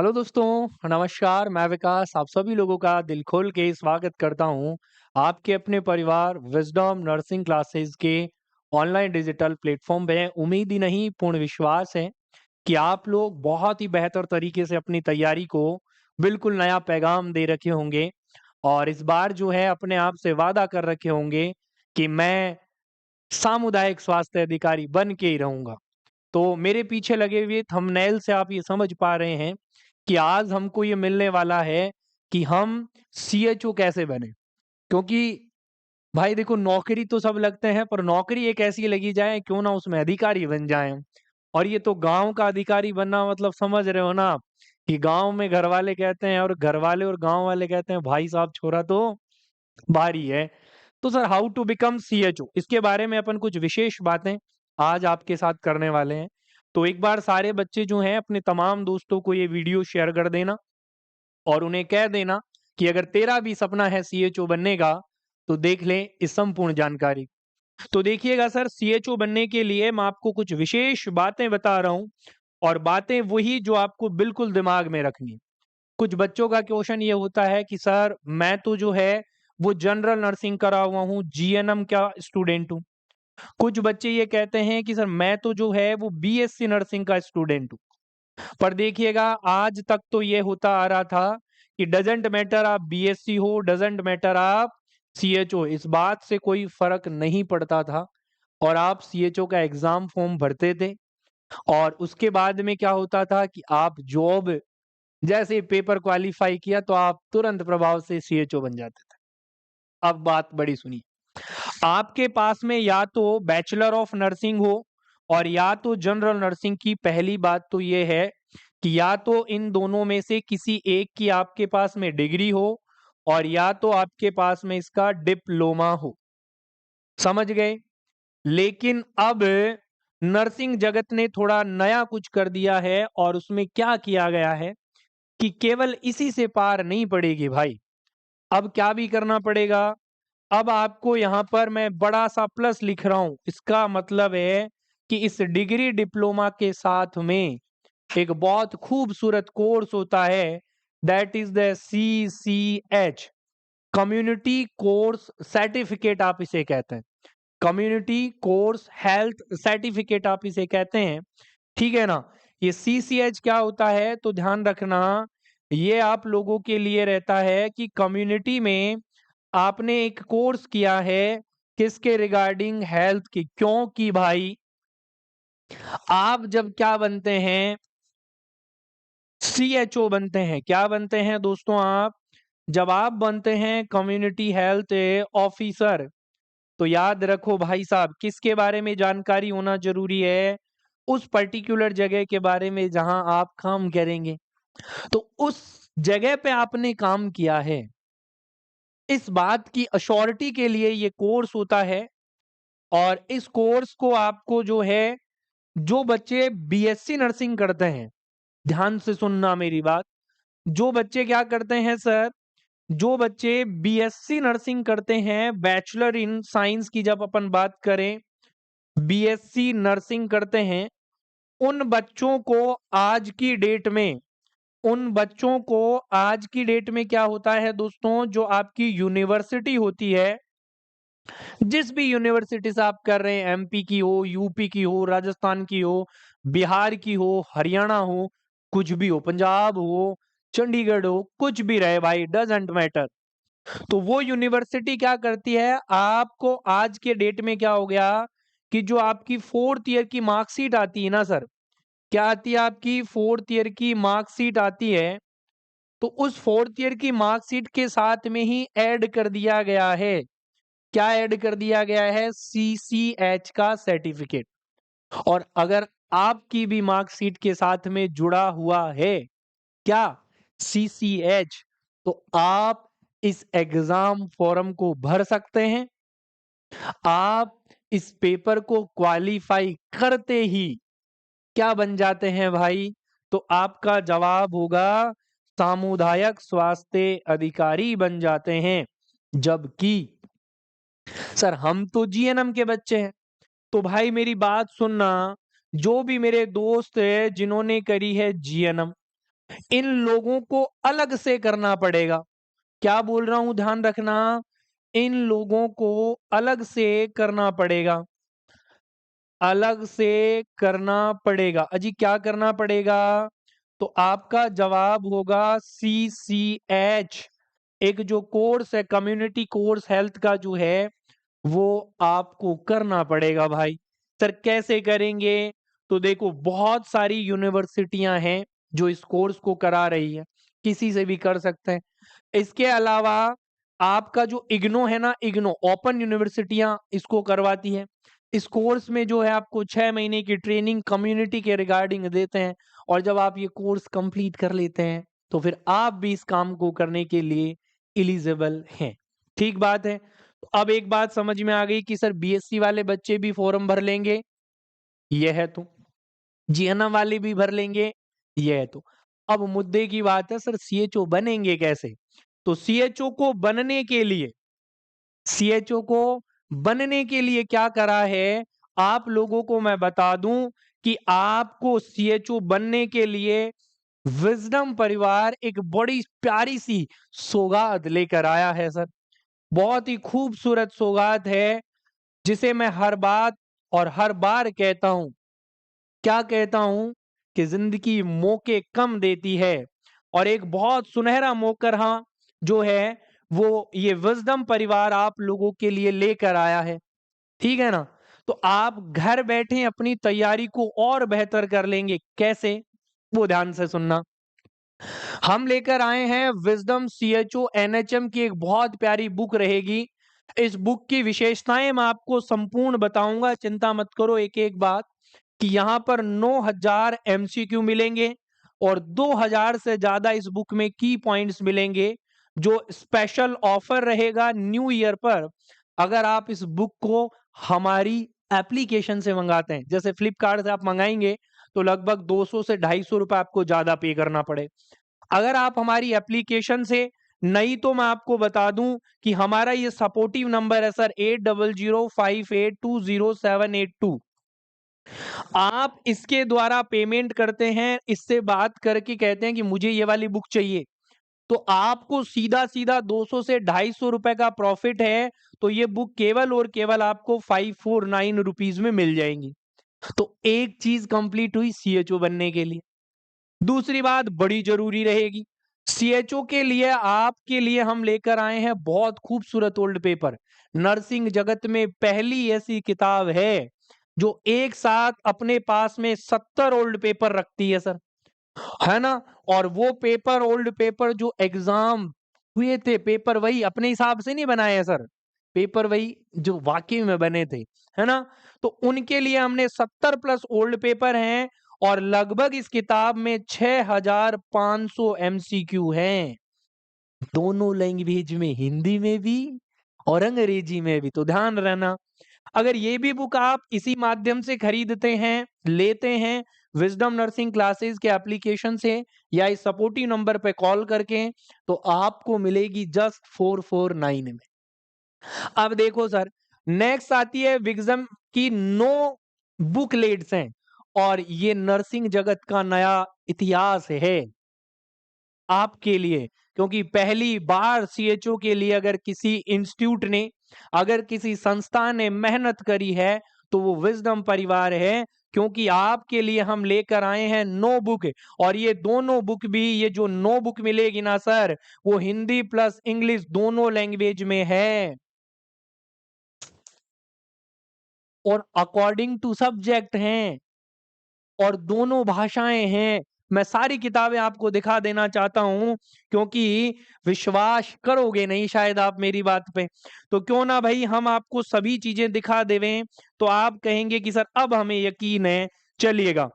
Hello दोस्तों, नमस्कार। मैं विकास आप सभी लोगों का दिल खोल के स्वागत करता हूं आपके अपने परिवार विजडम नर्सिंग क्लासेस के ऑनलाइन डिजिटल प्लेटफॉर्म पे। उम्मीद ही नहीं, पूर्ण विश्वास है कि आप लोग बहुत ही बेहतर तरीके से अपनी तैयारी को बिल्कुल नया पैगाम दे रखे होंगे और इस बार जो है अपने आप से वादा कर रखे होंगे कि मैं सामुदायिक स्वास्थ्य अधिकारी बन के ही रहूंगा। तो मेरे पीछे लगे हुए थंबनेल से आप ये समझ पा रहे हैं कि आज हमको ये मिलने वाला है कि हम सीएचओ कैसे बने। क्योंकि भाई देखो, नौकरी तो सब लगते हैं, पर नौकरी एक ऐसी लगी जाए क्यों ना उसमें अधिकारी बन जाएं। और ये तो गांव का अधिकारी बनना, मतलब समझ रहे हो ना आप, कि गांव में घर वाले कहते हैं और घर वाले और गांव वाले कहते हैं भाई साहब छोरा तो भारी है। तो sir, how to become CHO, इसके बारे में अपन कुछ विशेष बातें आज आपके साथ करने वाले हैं। तो एक बार सारे बच्चे जो हैं अपने तमाम दोस्तों को ये वीडियो शेयर कर देना और उन्हें कह देना कि अगर तेरा भी सपना है सीएचओ बनने का तो देख लें इस संपूर्ण जानकारी। तो देखिएगा सर, सीएचओ बनने के लिए मैं आपको कुछ विशेष बातें बता रहा हूं और बातें वही जो आपको बिल्कुल दिमाग में रखनी। कुछ बच्चों का क्वेश्चन ये होता है कि सर मैं तो जो है वो जनरल नर्सिंग करा हुआ हूँ, जीएनएम का स्टूडेंट हूँ। कुछ बच्चे ये कहते हैं कि सर मैं तो जो है वो बीएससी नर्सिंग का स्टूडेंट हूँ। पर देखिएगा, आज तक तो ये होता आ रहा था कि डजंट मैटर आप बीएससी हो, डजंट मैटर आप सीएचओ, इस बात से कोई फर्क नहीं पड़ता था। और आप सीएचओ का एग्जाम फॉर्म भरते थे और उसके बाद में क्या होता था कि आप जॉब जैसे ही पेपर क्वालिफाई किया तो आप तुरंत प्रभाव से सीएचओ बन जाते थे। अब बात बड़ी सुनिए, आपके पास में या तो बैचलर ऑफ नर्सिंग हो और या तो जनरल नर्सिंग की। पहली बात तो ये है कि या तो इन दोनों में से किसी एक की आपके पास में डिग्री हो और या तो आपके पास में इसका डिप्लोमा हो। समझ गए? लेकिन अब नर्सिंग जगत ने थोड़ा नया कुछ कर दिया है और उसमें क्या किया गया है कि केवल इसी से पार नहीं पड़ेगी भाई। अब क्या भी करना पड़ेगा। अब आपको यहाँ पर मैं बड़ा सा प्लस लिख रहा हूं, इसका मतलब है कि इस डिग्री डिप्लोमा के साथ में एक बहुत खूबसूरत कोर्स होता है, that is the CCH, community course certificate आप इसे कहते हैं। कम्युनिटी कोर्स हेल्थ सर्टिफिकेट आप इसे कहते हैं, ठीक है ना। ये CCH क्या होता है तो ध्यान रखना, ये आप लोगों के लिए रहता है कि कम्युनिटी में आपने एक कोर्स किया है किसके रिगार्डिंग, हेल्थ की। क्योंकि भाई आप जब क्या बनते हैं, सीएचओ बनते हैं। क्या बनते हैं दोस्तों आप? जब आप बनते हैं कम्युनिटी हेल्थ ऑफिसर, तो याद रखो भाई साहब, किसके बारे में जानकारी होना जरूरी है? उस पर्टिकुलर जगह के बारे में जहां आप काम करेंगे। तो उस जगह पे आपने काम किया है, इस बात की अश्योरिटी के लिए ये कोर्स होता है। और इस कोर्स को आपको जो है, जो बच्चे बीएससी नर्सिंग करते हैं, ध्यान से सुनना मेरी बात। जो बच्चे क्या करते हैं सर, जो बच्चे बीएससी नर्सिंग करते हैं, बैचलर इन साइंस की जब अपन बात करें, बीएससी नर्सिंग करते हैं, उन बच्चों को आज की डेट में, उन बच्चों को आज की डेट में क्या होता है दोस्तों, जो आपकी यूनिवर्सिटी होती है, जिस भी यूनिवर्सिटी से आप कर रहे हैं, एमपी की हो, यूपी की हो, राजस्थान की हो, बिहार की हो, हरियाणा हो, कुछ भी हो, पंजाब हो, चंडीगढ़ हो, कुछ भी रहे भाई, डजेंट मैटर। तो वो यूनिवर्सिटी क्या करती है, आपको आज के डेट में क्या हो गया कि जो आपकी फोर्थ ईयर की मार्कशीट आती है ना सर, क्या आती है आपकी? फोर्थ ईयर की मार्कशीट आती है। तो उस फोर्थ ईयर की मार्कशीट के साथ में ही ऐड कर दिया गया है, क्या ऐड कर दिया गया है? CCH का सर्टिफिकेट। और अगर आपकी भी मार्कशीट के साथ में जुड़ा हुआ है क्या, CCH, तो आप इस एग्जाम फॉर्म को भर सकते हैं। आप इस पेपर को क्वालिफाई करते ही क्या बन जाते हैं भाई? तो आपका जवाब होगा सामुदायिक स्वास्थ्य अधिकारी बन जाते हैं। जबकि सर हम तो जीएनएम के बच्चे हैं। तो भाई मेरी बात सुनना, जो भी मेरे दोस्त है जिन्होंने करी है जीएनएम, इन लोगों को अलग से करना पड़ेगा। क्या बोल रहा हूं, ध्यान रखना। इन लोगों को अलग से करना पड़ेगा, अलग से करना पड़ेगा। अजी क्या करना पड़ेगा? तो आपका जवाब होगा CCH। एक जो कोर्स है, कम्युनिटी कोर्स हेल्थ का जो है, वो आपको करना पड़ेगा भाई। सर कैसे करेंगे? तो देखो, बहुत सारी यूनिवर्सिटियां हैं जो इस कोर्स को करा रही है, किसी से भी कर सकते हैं। इसके अलावा आपका जो इग्नो है ना, इग्नो ओपन यूनिवर्सिटियां इसको करवाती है। इस कोर्स में जो है आपको 6 महीने की ट्रेनिंग कम्युनिटी के रिगार्डिंग देते हैं, और जब आप ये कोर्स कंप्लीट कर लेते हैं तो फिर आप भी इस काम को करने के लिए एलिजिबल हैं। ठीक बात है। तो अब एक बात समझ में आ गई कि सर बीएससी वाले बच्चे भी फॉर्म भर लेंगे, यह है तो जीएनएम वाले भी भर लेंगे, यह है तो। अब मुद्दे की बात है, सर सीएचओ बनेंगे कैसे? तो सीएचओ को बनने के लिए, सीएचओ को बनने के लिए क्या करा है, आप लोगों को मैं बता दूं कि आपको सीएचओ बनने के लिए विजडम परिवार एक बड़ी प्यारी सी सौगात लेकर आया है सर। बहुत ही खूबसूरत सौगात है, जिसे मैं हर बात और हर बार कहता हूं। क्या कहता हूं? कि जिंदगी मौके कम देती है, और एक बहुत सुनहरा मौका जो है वो ये विजडम परिवार आप लोगों के लिए लेकर आया है। ठीक है ना? तो आप घर बैठे अपनी तैयारी को और बेहतर कर लेंगे। कैसे? वो ध्यान से सुनना। हम लेकर आए हैं विजडम CHO NHM की एक बहुत प्यारी बुक रहेगी। इस बुक की विशेषताएं मैं आपको संपूर्ण बताऊंगा, चिंता मत करो। एक एक बात कि यहाँ पर 9000 MCQ मिलेंगे, और 2000 से ज्यादा इस बुक में की पॉइंट्स मिलेंगे। जो स्पेशल ऑफर रहेगा न्यू ईयर पर, अगर आप इस बुक को हमारी एप्लीकेशन से मंगाते हैं, जैसे फ्लिपकार्ट से आप मंगाएंगे तो लगभग 200 से 250 रुपए आपको ज्यादा पे करना पड़े। अगर आप हमारी एप्लीकेशन से नहीं, तो मैं आपको बता दूं कि हमारा ये सपोर्टिव नंबर है सर, 8005820782। आप इसके द्वारा पेमेंट करते हैं, इससे बात करके कहते हैं कि मुझे ये वाली बुक चाहिए, तो आपको सीधा सीधा 200 से 250 रुपए का प्रॉफिट है। तो ये बुक केवल और केवल आपको 549 रुपीज में मिल जाएंगी। तो एक चीज कंप्लीट हुई सीएचओ बनने के लिए। दूसरी बात बड़ी जरूरी रहेगी, सीएचओ के लिए आपके लिए हम लेकर आए हैं बहुत खूबसूरत ओल्ड पेपर। नर्सिंग जगत में पहली ऐसी किताब है जो एक साथ अपने पास में 70 ओल्ड पेपर रखती है सर, है ना? और वो पेपर, ओल्ड पेपर जो एग्जाम हुए थे, पेपर वही अपने हिसाब से नहीं बनाए हैं सर, पेपर वही जो वाकई में बने थे, है ना? तो उनके लिए हमने 70 प्लस ओल्ड पेपर हैं, और लगभग इस किताब में 6500 MCQ हैं, दोनों लैंग्वेज में, हिंदी में भी और अंग्रेजी में भी। तो ध्यान रहना, अगर ये भी बुक आप इसी माध्यम से खरीदते हैं, लेते हैं, विजडम नर्सिंग क्लासेस के एप्लीकेशन से या इस सपोर्टिव नंबर पे कॉल करके, तो आपको मिलेगी जस्ट 449 में। अब देखो सर, नेक्स्ट आती है विजडम की 9 बुकलेट्स हैं, और ये नर्सिंग जगत का नया इतिहास है आपके लिए। क्योंकि पहली बार सीएचओ के लिए अगर किसी इंस्टीट्यूट ने, अगर किसी संस्था ने मेहनत करी है, तो वो विजडम परिवार है। क्योंकि आपके लिए हम लेकर आए हैं 9 बुक, और ये दोनों बुक भी, ये जो 9 बुक मिलेगी ना सर, वो हिंदी प्लस इंग्लिश दोनों लैंग्वेज में है, और अकॉर्डिंग टू सब्जेक्ट हैं, और दोनों भाषाएं हैं। मैं सारी किताबें आपको दिखा देना चाहता हूं, क्योंकि विश्वास करोगे नहीं शायद आप मेरी बात पे। तो क्यों ना भाई हम आपको सभी चीजें दिखा देवें, तो आप कहेंगे कि सर अब हमें यकीन है। चलिएगा,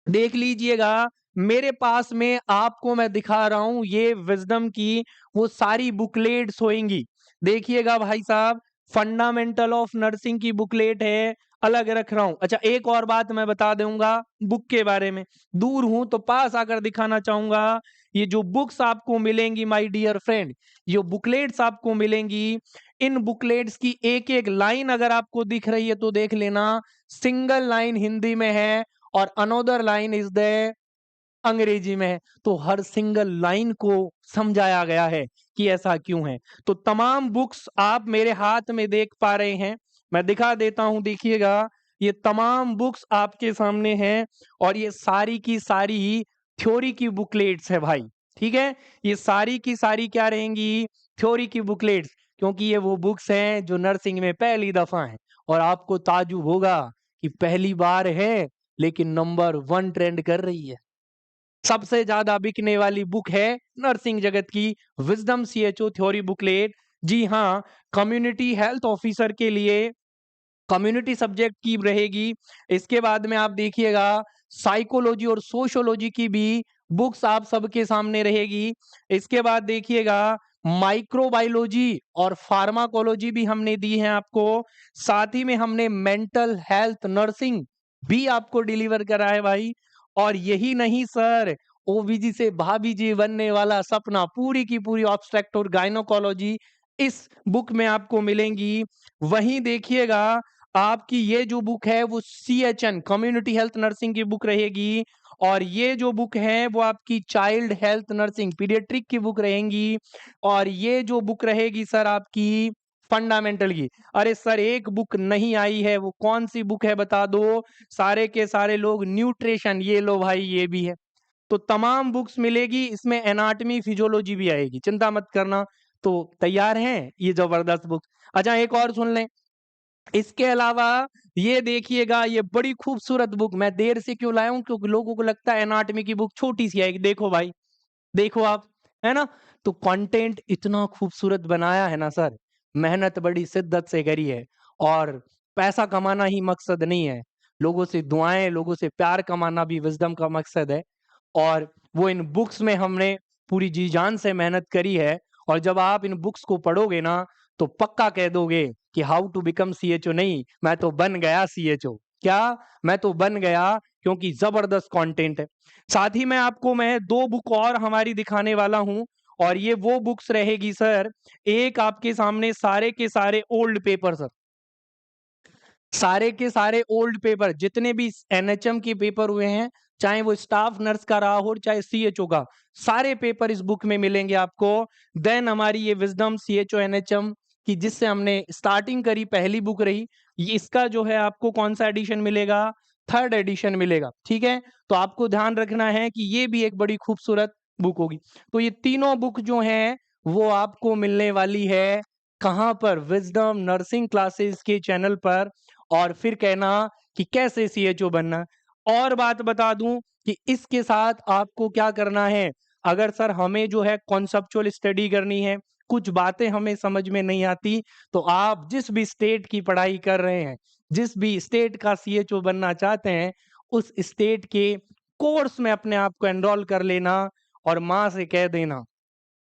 देख लीजिएगा, मेरे पास में आपको मैं दिखा रहा हूं ये विजडम की वो सारी बुकलेट्स होंगी। देखिएगा भाई साहब, फंडामेंटल ऑफ नर्सिंग की बुकलेट है, अलग रख रहा हूं। अच्छा, एक और बात मैं बता दूंगा बुक के बारे में, दूर हूं तो पास आकर दिखाना चाहूंगा। ये जो बुक्स आपको मिलेंगी माय डियर फ्रेंड, ये बुकलेट्स आपको मिलेंगी, इन बुकलेट्स की एक एक लाइन अगर आपको दिख रही है तो देख लेना, सिंगल लाइन हिंदी में है, और अनोदर लाइन इज देयर अंग्रेजी में है, तो हर सिंगल लाइन को समझाया गया है कि ऐसा क्यों है। तो तमाम बुक्स आप मेरे हाथ में देख पा रहे हैं, मैं दिखा देता हूं, देखिएगा, ये तमाम बुक्स आपके सामने हैं और ये सारी की सारी थ्योरी की बुकलेट्स है भाई। ठीक है, ये सारी की सारी क्या रहेंगी, थ्योरी की बुकलेट्स, क्योंकि ये वो बुक्स हैं जो नर्सिंग में पहली दफा हैं। और आपको ताजुब होगा कि पहली बार है लेकिन नंबर 1 ट्रेंड कर रही है। सबसे ज्यादा बिकने वाली बुक है नर्सिंग जगत की विजडम सीएचओ थ्योरी बुकलेट। जी हाँ, कम्युनिटी हेल्थ ऑफिसर के लिए कम्युनिटी सब्जेक्ट की रहेगी। इसके बाद में आप देखिएगा साइकोलॉजी और सोशियोलॉजी की भी बुक्स आप सबके सामने रहेगी। इसके बाद देखिएगा माइक्रोबायोलॉजी और फार्माकोलॉजी भी हमने दी है आपको। साथ ही में हमने मेंटल हेल्थ नर्सिंग भी आपको डिलीवर करा है भाई। और यही नहीं सर, ओबीजी से भाभी जी बनने वाला सपना, पूरी की पूरी ऑब्स्ट्रक्ट और गायनोकोलॉजी इस बुक में आपको मिलेंगी। वहीं देखिएगा आपकी ये जो बुक है वो सीएचएन कम्युनिटी हेल्थ नर्सिंग की बुक रहेगी। और ये जो बुक है वो आपकी चाइल्ड हेल्थ नर्सिंग पीडियाट्रिक की बुक रहेंगी। और ये जो बुक रहेगी सर आपकी फंडामेंटल की। अरे सर एक बुक नहीं आई है, वो कौन सी बुक है बता दो। सारे के सारे लोग न्यूट्रिशन, ये लो भाई ये भी है। तो तमाम बुक्स मिलेगी, इसमें एनाटमी फिजियोलॉजी भी आएगी, चिंता मत करना। तो तैयार हैं ये जबरदस्त बुक। अच्छा एक और सुन लें, इसके अलावा ये देखिएगा, ये बड़ी खूबसूरत बुक मैं देर से क्यों लाया हूं, क्योंकि लोगों को लगता है एनाटॉमी की बुक छोटी सी आएगी। देखो भाई, देखो आप, है ना। तो कंटेंट इतना खूबसूरत बनाया है ना सर, मेहनत बड़ी शिद्दत से करी है। और पैसा कमाना ही मकसद नहीं है, लोगों से दुआएं, लोगों से प्यार कमाना भी विजडम का मकसद है। और वो इन बुक्स में हमने पूरी जी जान से मेहनत करी है। और जब आप इन बुक्स को पढ़ोगे ना तो पक्का कह दोगे कि हाउ टू बिकम सीएचओ नहीं, मैं तो बन गया सीएचओ। क्या, मैं तो बन गया, क्योंकि जबरदस्त कंटेंट है। साथ ही में आपको मैं दो बुक और हमारी दिखाने वाला हूं। और ये वो बुक्स रहेगी सर, एक आपके सामने सारे के सारे ओल्ड पेपर सर, सारे के सारे ओल्ड पेपर जितने भी एनएचएम के पेपर हुए हैं, चाहे वो स्टाफ नर्स का रहा हो चाहे सीएचओ का, सारे पेपर इस बुक में मिलेंगे आपको। देन हमारी ये विजडम सीएचओ एनएचएम की जिससे हमने स्टार्टिंग करी, पहली बुक रही, ये इसका जो है आपको कौन सा एडिशन मिलेगा, 3rd एडिशन मिलेगा। ठीक है, तो आपको ध्यान रखना है कि ये भी एक बड़ी खूबसूरत बुक होगी। तो ये तीनों बुक जो हैं वो आपको मिलने वाली है कहाँ पर, विजडम नर्सिंग क्लासेस के चैनल पर। और फिर कहना कि कैसे सीएचओ बनना। और बात बता दूं कि इसके साथ आपको क्या करना है, अगर सर हमें जो है कॉन्सेप्चुअल स्टडी करनी है, कुछ बातें हमें समझ में नहीं आती, तो आप जिस भी स्टेट की पढ़ाई कर रहे हैं, जिस भी स्टेट का सीएचओ बनना चाहते हैं, उस स्टेट के कोर्स में अपने आप को एनरोल कर लेना। और माँ से कह देना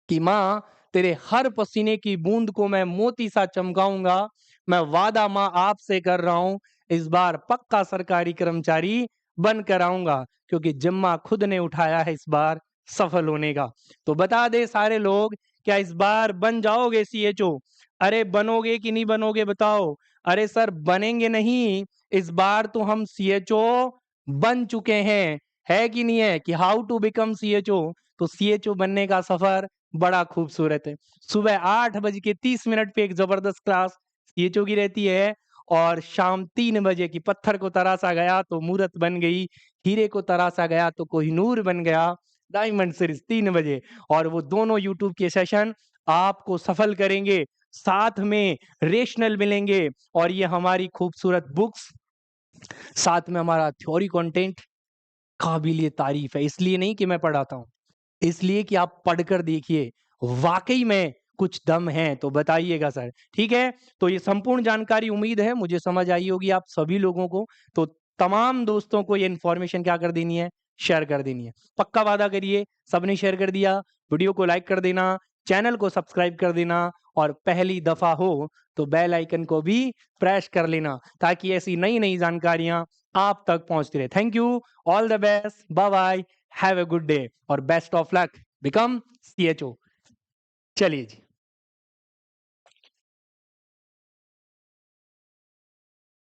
कि माँ तेरे हर पसीने की बूंद को मैं मोती सा चमकाऊंगा। मैं वादा माँ आपसे कर रहा हूं, इस बार पक्का सरकारी कर्मचारी बन कर आऊंगा, क्योंकि जिम्मा खुद ने उठाया है इस बार सफल होने का। तो बता दे सारे लोग, क्या इस बार बन जाओगे सीएचओ? अरे बनोगे कि नहीं बनोगे बताओ? अरे सर बनेंगे नहीं, इस बार तो हम सीएचओ बन चुके हैं, है कि नहीं है, कि हाउ टू बिकम सीएचओ। तो सीएचओ बनने का सफर बड़ा खूबसूरत है। सुबह 8:30 पे एक जबरदस्त क्लास सीएचओ की रहती है। और शाम 3 बजे की, पत्थर को तराशा गया तो मूरत बन गई, हीरे को तराशा गया तो कोहिनूर बन गया, डायमंड सीरीज 3 बजे। और वो दोनों यूट्यूब के सेशन आपको सफल करेंगे, साथ में रेशनल मिलेंगे। और ये हमारी खूबसूरत बुक्स, साथ में हमारा थ्योरी कंटेंट काबिलिए तारीफ है। इसलिए नहीं कि मैं पढ़ाता हूं, इसलिए कि आप पढ़कर देखिए, वाकई में कुछ दम है। तो बताइएगा सर, ठीक है। तो ये संपूर्ण जानकारी उम्मीद है मुझे समझ आई होगी आप सभी लोगों को। तो तमाम दोस्तों को ये इन्फॉर्मेशन क्या कर देनी है, शेयर कर देनी है। पक्का वादा करिए, सबने शेयर कर दिया, वीडियो को लाइक कर देना, चैनल को सब्सक्राइब कर देना, और पहली दफा हो तो बेल आइकन को भी प्रेस कर लेना, ताकि ऐसी नई नई जानकारियां आप तक पहुंचती रहे। Thank you, all the best, bye bye, have a good day और best of luck, become CHO. चलिए जी।